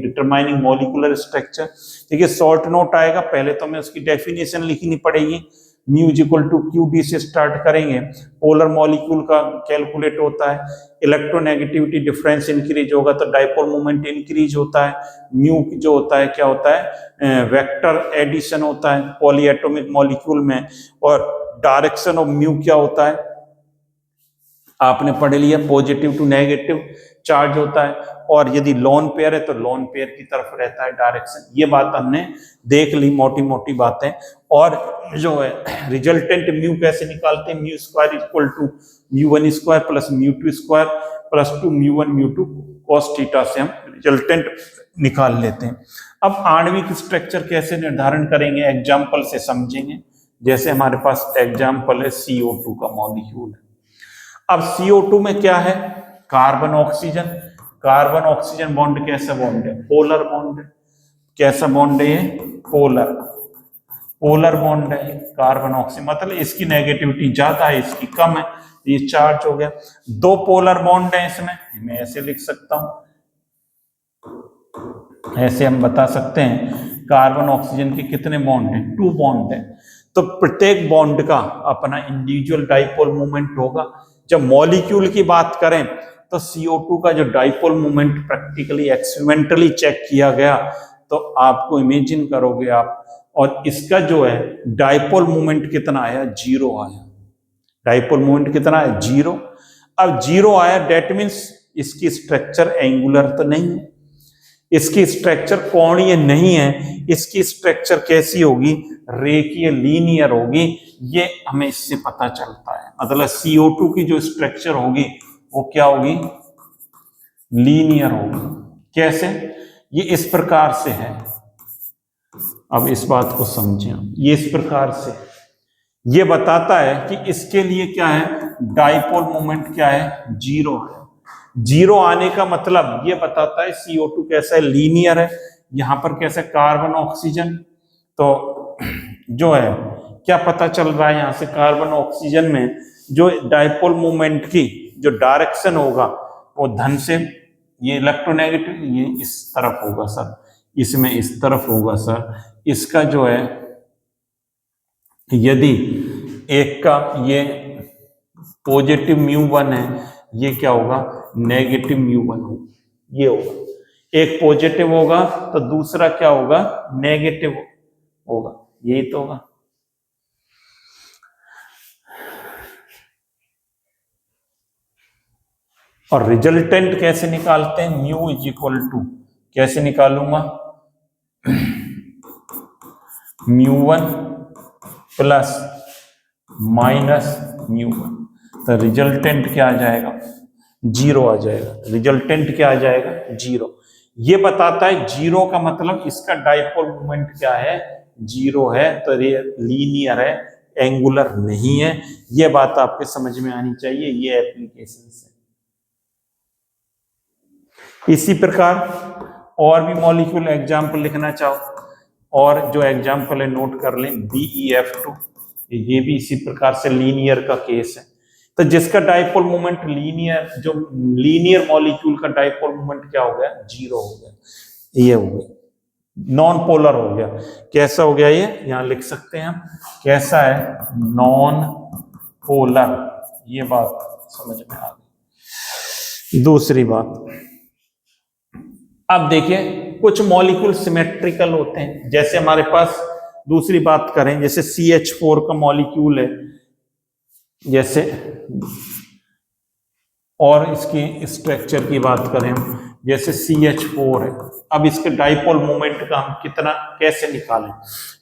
डिटरमाइनिंग मॉलिक्यूलर स्ट्रक्चर। देखिए शॉर्ट नोट आएगा, पहले तो हमें उसकी डेफिनेशन लिखनी पड़ेगी। Mu is equal to q d से स्टार्ट करेंगे। पोलर मॉलिक्यूल का कैलकुलेट होता है, इलेक्ट्रोनेगेटिविटी डिफरेंस इंक्रीज होगा तो डाइपोल मोमेंट इंक्रीज होता है। म्यू जो होता है क्या होता है, वेक्टर एडिशन होता है पॉलीएटॉमिक मॉलिक्यूल में। और डायरेक्शन ऑफ म्यू क्या होता है, आपने पढ़ लिया, पॉजिटिव टू नेगेटिव चार्ज होता है, और यदि लोन पेयर है तो लोन पेयर की तरफ रहता है डायरेक्शन। ये बात हमने देख ली, मोटी मोटी बातें। और जो है रिजल्टेंट म्यू कैसे निकालते हैं, mu square equal to mu one square plus mu two square plus two mu one mu two cos theta से हम रिजल्टेंट निकाल लेते हैं। अब आणविक स्ट्रक्चर कैसे निर्धारण करेंगे, एग्जाम्पल से समझेंगे। जैसे हमारे पास एग्जाम्पल है CO2 का मॉलिक्यूल है। अब CO2 में क्या है, carbon oxygen. Carbon oxygen bond कैसा बॉन्ड है, पोलर बॉन्ड है। कैसा बॉन्ड है ये, पोलर, पोलर बॉन्ड है कार्बन ऑक्सीजन, मतलब इसकी नेगेटिविटी ज्यादा है, इसकी कम है, ये चार्ज हो गया। दो पोलर बॉन्ड है इसमें, मैं ऐसे लिख सकता हूं, ऐसे हम बता सकते हैं कार्बन ऑक्सीजन के कितने बॉन्ड हैं, 2 बॉन्ड है। तो प्रत्येक बॉन्ड का अपना इंडिविजुअल डाइपोल मोमेंट होगा। जब मॉलिक्यूल की बात करें तो CO2 का जो dipole moment practically experimentally check किया गया, तो आपको इमेजिन करोगे आप, और इसका जो है डाइपोल मोमेंट कितना आया, 0 आया। डाइपोल मोमेंट कितना है, 0। अब 0 आया, डेट मीन्स इसकी स्ट्रक्चर एंगुलर तो नहीं है, इसकी स्ट्रक्चर कोणीय नहीं है, इसकी स्ट्रक्चर कैसी होगी, रेखीय लीनियर होगी। ये हमें इससे पता चलता है, मतलब CO2 की जो स्ट्रक्चर होगी वो क्या होगी, लीनियर होगी। कैसे, ये इस प्रकार से है। अब इस बात को समझें, ये इस प्रकार से ये बताता है कि इसके लिए क्या है, डाइपोल मोमेंट क्या है, 0 है। 0 आने का मतलब ये बताता है CO2 कैसा है, लीनियर है। यहां पर कैसे, कार्बन ऑक्सीजन, तो जो है क्या पता चल रहा है यहां से, कार्बन ऑक्सीजन में जो डाइपोल मोमेंट की जो डायरेक्शन होगा वो धन से, ये इलेक्ट्रोनेगेटिव, ये इस तरफ होगा सर, इसमें इस तरफ होगा सर। इसका जो है यदि एक का ये पॉजिटिव μ1 है, ये क्या होगा, नेगेटिव μ1 होगा, ये होगा। एक पॉजिटिव होगा तो दूसरा क्या होगा, नेगेटिव होगा, यही तो होगा। और रिजल्टेंट कैसे निकालते हैं, म्यू इज इक्वल टू, कैसे निकालूंगा, μ1 प्लस माइनस μ1, तो रिजल्टेंट क्या आ जाएगा, 0 आ जाएगा। रिजल्टेंट क्या आ जाएगा, 0। ये बताता है 0 का मतलब इसका डाइपोल मोमेंट क्या है, 0 है, तो लीनियर है, एंगुलर नहीं है। ये बात आपके समझ में आनी चाहिए, ये एप्लीकेशन है। इसी प्रकार और भी मॉलिक्यूल एग्जाम्पल लिखना चाहो, और जो एग्जाम्पल है नोट कर लें, BeF2, ये भी इसी प्रकार से लीनियर का केस है। तो जिसका डाइपोल मोमेंट लीनियर, जो लीनियर मॉलिक्यूल का डाइपोल मोमेंट क्या हो गया, 0 हो गया, ये हो गया, नॉन पोलर हो गया। कैसा हो गया, ये यहां लिख सकते हैं हम, कैसा है, नॉन पोलर। ये बात समझ में आ गई। दूसरी बात, अब देखिए कुछ मॉलिक्यूल सिमेट्रिकल होते हैं, जैसे हमारे पास दूसरी बात करें, जैसे CH4 का मॉलिक्यूल है, जैसे, और इसकी स्ट्रक्चर की बात करें जैसे CH4 है। अब इसके डाइपोल मोमेंट का हम कितना कैसे निकालें,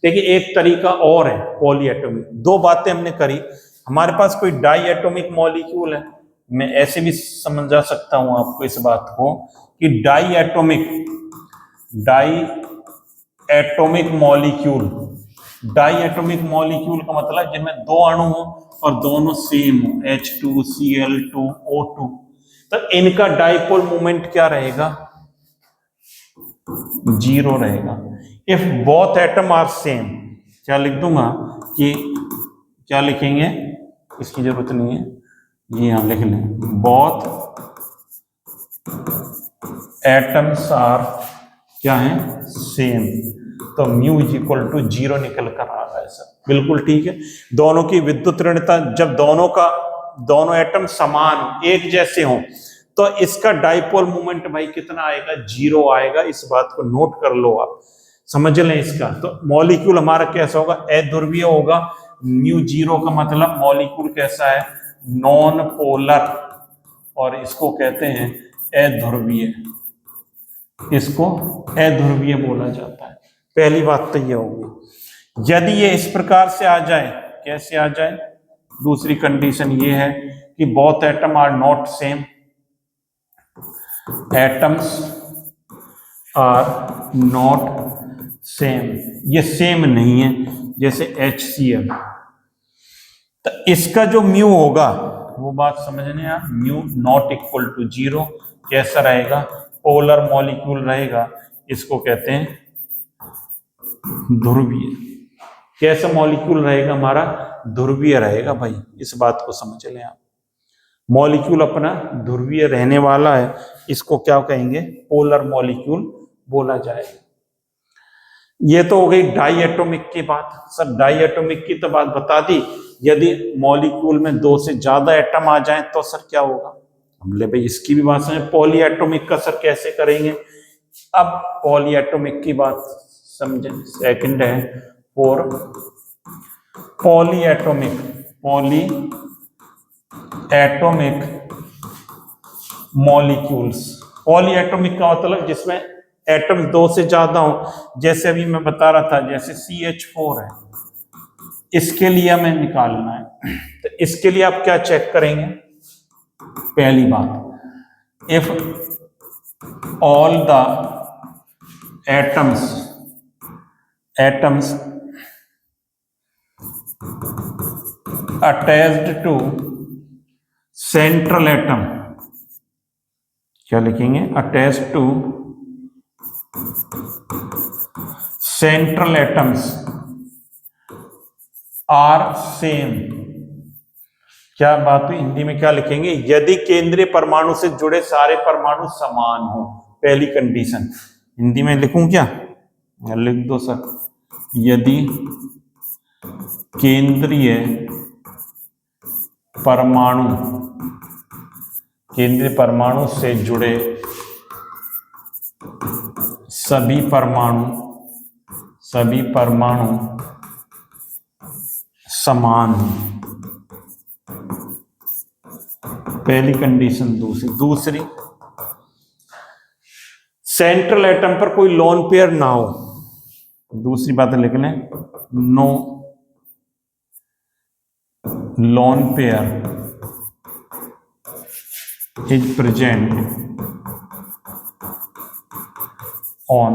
देखिए एक तरीका और है, पॉलीएटॉमिक। दो बातें हमने करी, हमारे पास कोई डाई एटॉमिक मॉलिक्यूल है, मैं ऐसे भी समझा सकता हूं आपको इस बात को कि diatomic molecule, diatomic molecule का मतलब जिनमें 2 अणु हो और दोनों सेम हो, H2Cl2O2, तो इनका डाइपोल मोमेंट क्या रहेगा, 0 रहेगा। If both atom are same, क्या लिख दूंगा कि, क्या लिखेंगे, इसकी जरूरत नहीं है, ये यहां लिख लें, बोथ एटम्स आर क्या है, सेम, तो म्यू इज इक्वल टू 0 निकल कर आ रहा है सर, बिल्कुल ठीक है। दोनों की विद्युत ऋणता, जब दोनों एटम समान एक जैसे हों तो इसका डाइपोल मोमेंट भाई कितना आएगा, 0 आएगा। इस बात को नोट कर लो, आप समझ लें इसका। तो मॉलिक्यूल हमारा कैसा होगा, अध्रुवीय होगा। म्यू 0 का मतलब मॉलिक्यूल कैसा है, नॉन पोलर, और इसको कहते हैं अध्रुवीय, इसको अध्रुवीय बोला जाता है। पहली बात तो ये होगी। यदि ये इस प्रकार से आ जाए, कैसे आ जाए, दूसरी कंडीशन ये है कि both atom are not same, atoms are not same, ये सेम नहीं है, जैसे HCl, तो इसका जो म्यू होगा वो बात समझने आप, म्यू नॉट इक्वल टू 0, कैसा रहेगा, पोलर मॉलिक्यूल रहेगा, इसको कहते हैं ध्रुवीय। कैसा मॉलिक्यूल रहेगा हमारा, ध्रुवीय रहेगा भाई, इस बात को समझ लें आप। मॉलिक्यूल अपना ध्रुवीय रहने वाला है, इसको क्या कहेंगे, पोलर मॉलिक्यूल बोला जाएगा। ये तो हो गई डाई एटॉमिक की बात। सर डाई एटॉमिक की तो बात बता दी, यदि मॉलिक्यूल में 2 से ज्यादा एटम आ जाएं तो सर क्या होगा, हमले भाई इसकी भी बात समझे। पॉली एटॉमिक का सर कैसे करेंगे, अब पॉली एटॉमिक की बात समझें। सेकंड है for poly atomic, poly atomic molecules. Poly atomic का मतलब जिसमें एटम 2 से ज्यादा हो, जैसे अभी मैं बता रहा था, जैसे CH4 है, इसके लिए हमें निकालना है, तो इसके लिए आप क्या चेक करेंगे, पहली बात, if all the atoms attached to central atom, क्या लिखेंगे, attached to central atoms are same. क्या बात हुई, हिंदी में क्या लिखेंगे, यदि केंद्रीय परमाणु से जुड़े सारे परमाणु समान हो, पहली कंडीशन। हिंदी में लिखूं क्या, लिख दो सर, यदि केंद्रीय परमाणु से जुड़े सभी परमाणु समान, पहली कंडीशन। दूसरी सेंट्रल एटम पर कोई लोन पेयर ना हो, दूसरी बात लिख लें, no lone pair is present on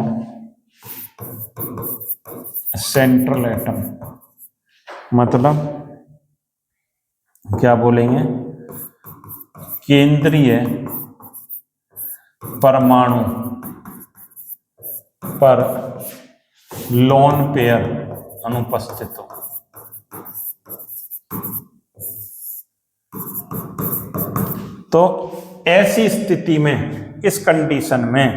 central atom. मतलब क्या बोलेंगे, केंद्रीय परमाणु पर लोन पेयर अनुपस्थित हो। तो ऐसी स्थिति में, इस कंडीशन में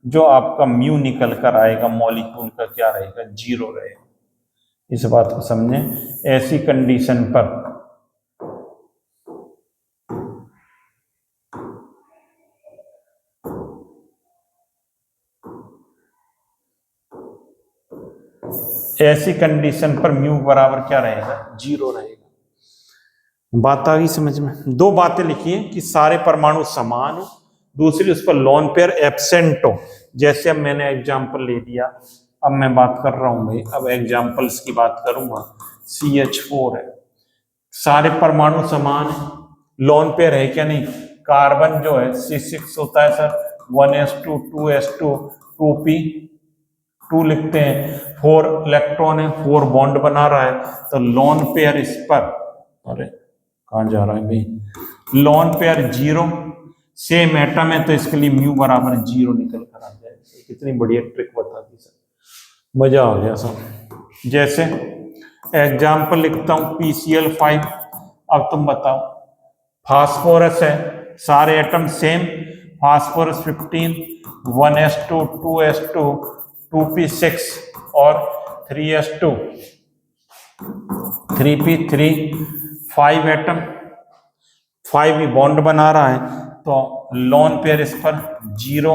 जो आपका म्यू निकल कर आएगा मॉलिक्यूल का, क्या रहेगा, 0 रहेगा। इस बात को समझें, ऐसी कंडीशन पर म्यू बराबर क्या रहेगा, 0 रहेगा। बात आ गई समझ में। 2 बातें लिखी हैं कि सारे परमाणु समान हो, दूसरी उस पर लोन पेयर एब्सेंट हो। जैसे अब मैंने एग्जांपल ले दिया, अब मैं बात कर रहा हूं भाई, अब एग्जांपल्स की बात करूंगा। CH4 है, सारे परमाणु समान है, लोन पेयर है क्या, नहीं। कार्बन जो है C6 होता है सर, 1s2 2s2 2p2 लिखते हैं, 4 इलेक्ट्रॉन है, 4 बॉन्ड बना रहा है, तो लोन पेयर इस पर, अरे कहां जा रहा है भाई, लोन पेयर 0, सेम एटम है, तो इसके लिए म्यू बराबर 0 निकल कर आ जाएगा। कितनी बढ़िया ट्रिक बता दी सर, मजा आ गया सब। जैसे एग्जाम्पल लिखता हूं PCl5, अब तुम बताओ, फास्फोरस है, सारे atom same, phosphorus 15, 1s2 2s2 2p6 और 3s2 3p3, 5 एटम, 5 ही बॉन्ड बना रहा है, तो लोन पेयर इस पर 0,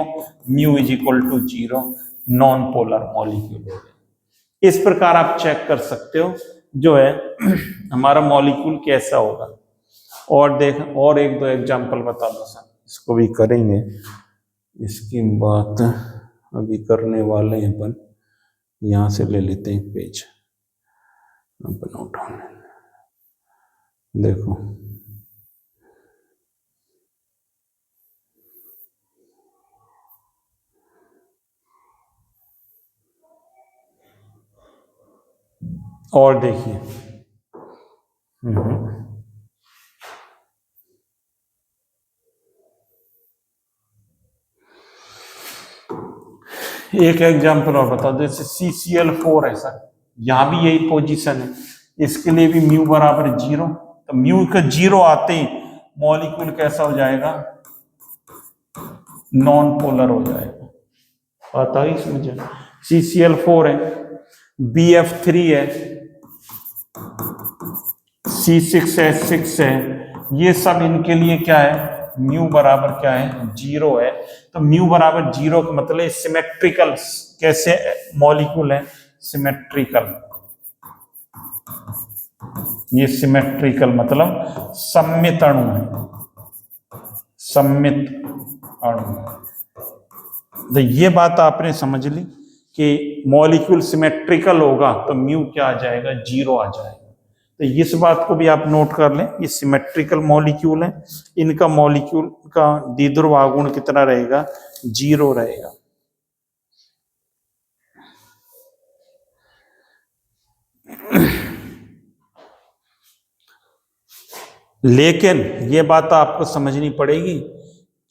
mu is equal to 0, non polar molecule हो गया। इस प्रकार आप चेक कर सकते हो जो है हमारा मॉलिक्यूल कैसा होगा। और देख, और एक दो एग्जांपल बता दो सर, इसको भी करेंगे। इसकी बात अभी करने वाले हैं अपन, यहां से ले लेते हैं पेज अपन उठाने। देखो और देखिए, एक एग्जांपल और बता दो। जैसे CCl4 है सर, यहां भी यही पोजीशन है, इसके लिए भी म्यू बराबर 0, तो म्यू का 0 आते ही मॉलिक्यूल कैसा हो जाएगा, नॉन पोलर हो जाएगा। बात आ गई समझ? CCl4 है, BF3 है, C6H6 है, ये सब इनके लिए क्या है, म्यू बराबर क्या है, 0 है। तो म्यू बराबर 0 का मतलब सिमेट्रिकल, कैसे मॉलिक्यूल है, सिमेट्रिकल। ये सिमेट्रिकल मतलब सममित अणु है, सममित अणु। तो ये बात आपने समझ ली कि मॉलिक्यूल सिमेट्रिकल होगा तो म्यू क्या आ जाएगा, 0 आ जाएगा। तो इस बात को भी आप नोट कर लें, ये सिमेट्रिकल मॉलिक्यूल है, इनका मॉलिक्यूल का द्विध्रुव आघूर्ण कितना रहेगा, 0 रहेगा। लेकिन ये बात आपको समझनी पड़ेगी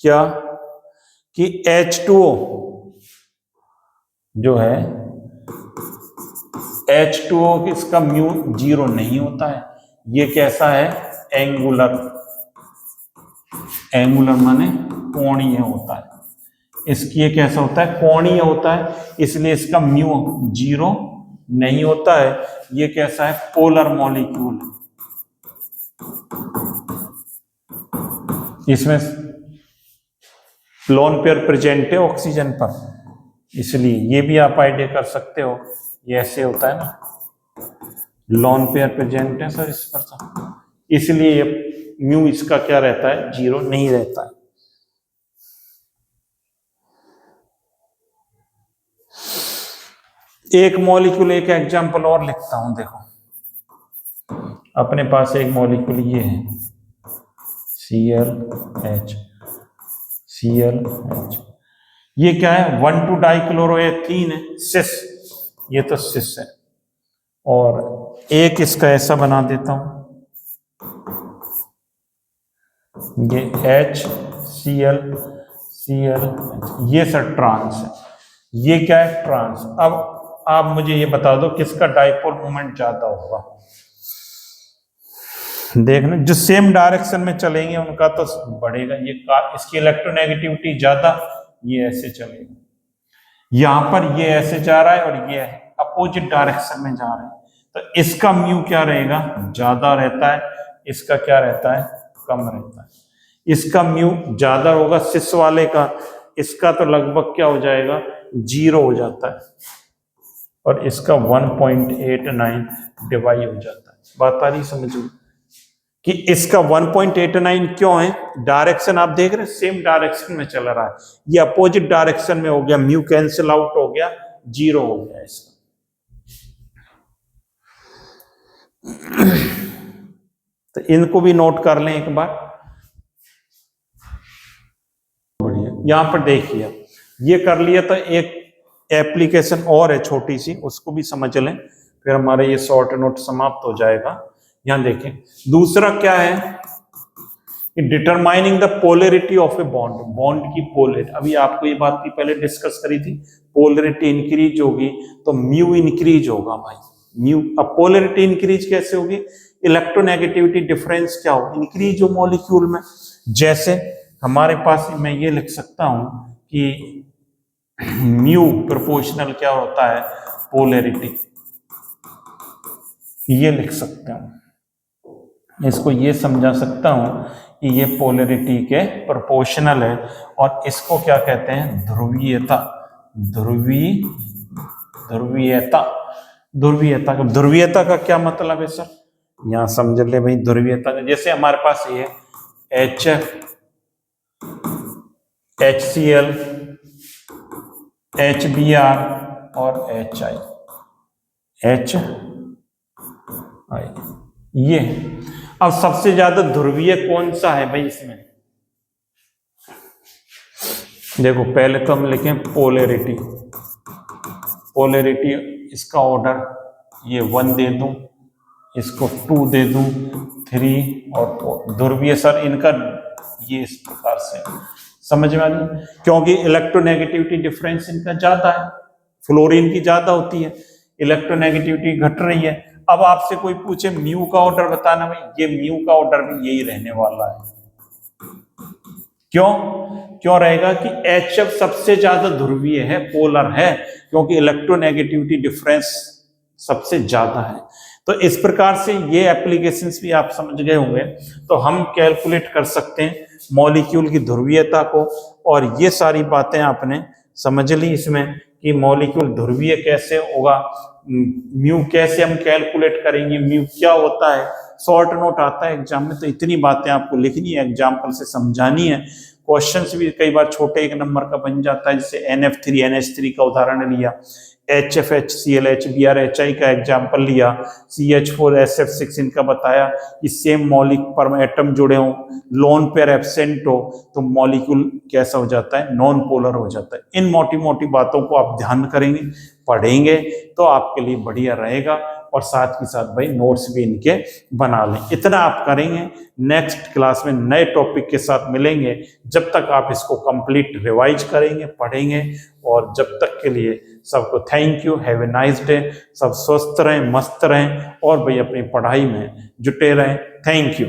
क्या, कि H2O जो है, H2O इसका म्यू 0 नहीं होता है। ये कैसा है, एंगुलर, एंगुलर माने कोणीय होता है। इसकी ये कैसा होता है, कोणीय होता है, इसलिए इसका म्यू 0 नहीं होता है। ये कैसा है, पोलर मॉलिक्यूल, इसमें लोन पेयर प्रेजेंट है ऑक्सीजन पर, इसलिए ये भी आप आइडिया कर सकते हो, ये ऐसे होता है ना, लोन पेयर प्रेजेंट है सर इस पर था, इसलिए ये म्यू इसका क्या रहता है, 0 नहीं रहता है। एक मॉलिक्यूल, एक एग्जांपल और लिखता हूं, देखो अपने पास एक मॉलिक्यूल ये है, ClH, ClH, ये क्या है, 1,2 डाइक्लोरोएथीन है, सिस, ये तो सिस है। और एक इसका ऐसा बना देता हूं, ये HCl, ये सर ट्रांस है, ये क्या है, ट्रांस। अब आप मुझे ये बता दो किसका डाइपोल मोमेंट ज्यादा होगा। देखना, जो सेम डायरेक्शन में चलेंगे उनका तो बढ़ेगा, ये इसकी इलेक्ट्रोनेगेटिविटी ज्यादा, ये ऐसे चलेगा। यहां पर ये ऐसे जा रहा है और ये अपोजिट डायरेक्शन में जा रहे हैं, तो इसका म्यू क्या रहेगा, ज्यादा रहता है, इसका क्या रहता है, कम रहता है। इसका म्यू ज्यादा होगा सिस वाले का, इसका तो लगभग क्या हो जाएगा, 0 हो जाता है, और इसका 1.89 डिवाइड हो जाता है। बात आ रही समझ में कि इसका 1.89 क्यों है, डायरेक्शन आप देख रहे हैं, सेम डायरेक्शन में चल रहा है, ये अपोजिट डायरेक्शन में हो गया, म्यू कैंसिल आउट हो गया, 0 हो गया इसका। तो इनको भी नोट कर लें एक बार, बढ़िया। यहां पर देखिए, ये कर लिया, तो एक एप्लीकेशन और है छोटी सी, उसको भी समझ लें, फिर हमारा ये शॉर्ट नोट समाप्त हो जाएगा। यहां देखें, दूसरा क्या है, determining the polarity of a bond, bond की पोलरिटी। अभी आपको ये बात की पहले डिस्कस करी थी, पोलरिटी इंक्रीज होगी तो म्यू इंक्रीज होगा भाई, म्यू। अब पोलरिटी इंक्रीज कैसे होगी, इलेक्ट्रोनेगेटिविटी डिफरेंस क्या हो, इंक्रीज हो मॉलिक्यूल में। जैसे हमारे पास, मैं ये लिख सकता हूं कि म्यू प्रोपोर्शनल क्या होता है, पोलरिटी, ये लिख सकते हूं, इसको ये समझा सकता हूं कि ये पोलरिटी के प्रोपोर्शनल है, और इसको क्या कहते हैं, ध्रुवीयता, ध्रुवीयता। ध्रुवीयता का क्या मतलब है सर, यहां समझ ले भाई ध्रुवीयता, जैसे हमारे पास ये HF, HCl, HBr और HI, ये। अब सबसे ज्यादा ध्रुवीय कौन सा है भाई इसमें? देखो पहले तो हम लिखें पोलैरिटी। पोलैरिटी इसका ऑर्डर ये 1 दे दूं, इसको 2 दे दूं, 3 और 4। ध्रुवीय सर इनका ये इस प्रकार से समझ में आ रही, क्योंकि इलेक्ट्रोनेगेटिविटी डिफरेंस इनका ज्यादा है, फ्लोरीन की ज्यादा होती है, इलेक्ट्रोनेगेटिविटी घट रही है। अब आपसे कोई पूछे म्यू का ऑर्डर बताना, भाई ये म्यू का ऑर्डर भी यही रहने वाला है। क्यों रहेगा कि HF सबसे ज्यादा ध्रुवीय है, पोलर है, क्योंकि इलेक्ट्रोनेगेटिविटी डिफरेंस सबसे ज्यादा है। तो इस प्रकार से ये एप्लीकेशंस भी आप समझ गए होंगे। तो हम कैलकुलेट कर सकते हैं मॉलिक्यूल की ध्रुवीयता को, और ये सारी बातें आपने समझ ली इसमें कि मॉलिक्यूल ध्रुवीय कैसे होगा, म्यू कैसे हम कैलकुलेट करेंगे, म्यू क्या होता है, शॉर्ट नोट आता है एग्जाम में। तो इतनी बातें आपको लिखनी है, एग्जाम्पल से समझानी है। क्वेश्चंस भी कई बार छोटे 1 नंबर का बन जाता है, जैसे NF3 NH3 का उदाहरण लिया, HF HCl HBr HI का एग्जाम्पल लिया, CH4 SF6 इनका बताया कि सेम मॉलिक पर एटम जुड़े हों, लोन पेयर एब्सेंट हो तो मॉलिक्यूल कैसा हो जाता है, नॉन पोलर हो जाता है। इन मोटी मोटी बातों को आप ध्यान करेंगे, पढ़ेंगे तो आपके लिए बढ़िया रहेगा, और साथ ही साथ भाई नोट्स भी इनके बना लें। इतना आप करेंगे, नेक्स्ट क्लास में नए टॉपिक के साथ मिलेंगे। जब तक आप इसको कंप्लीट रिवाइज करेंगे, पढ़ेंगे, और जब तक के लिए सबको thank you, have a nice day. सब स्वस्थ रहें, मस्त रहें, और भाई अपनी पढ़ाई में जुटे रहें। Thank you.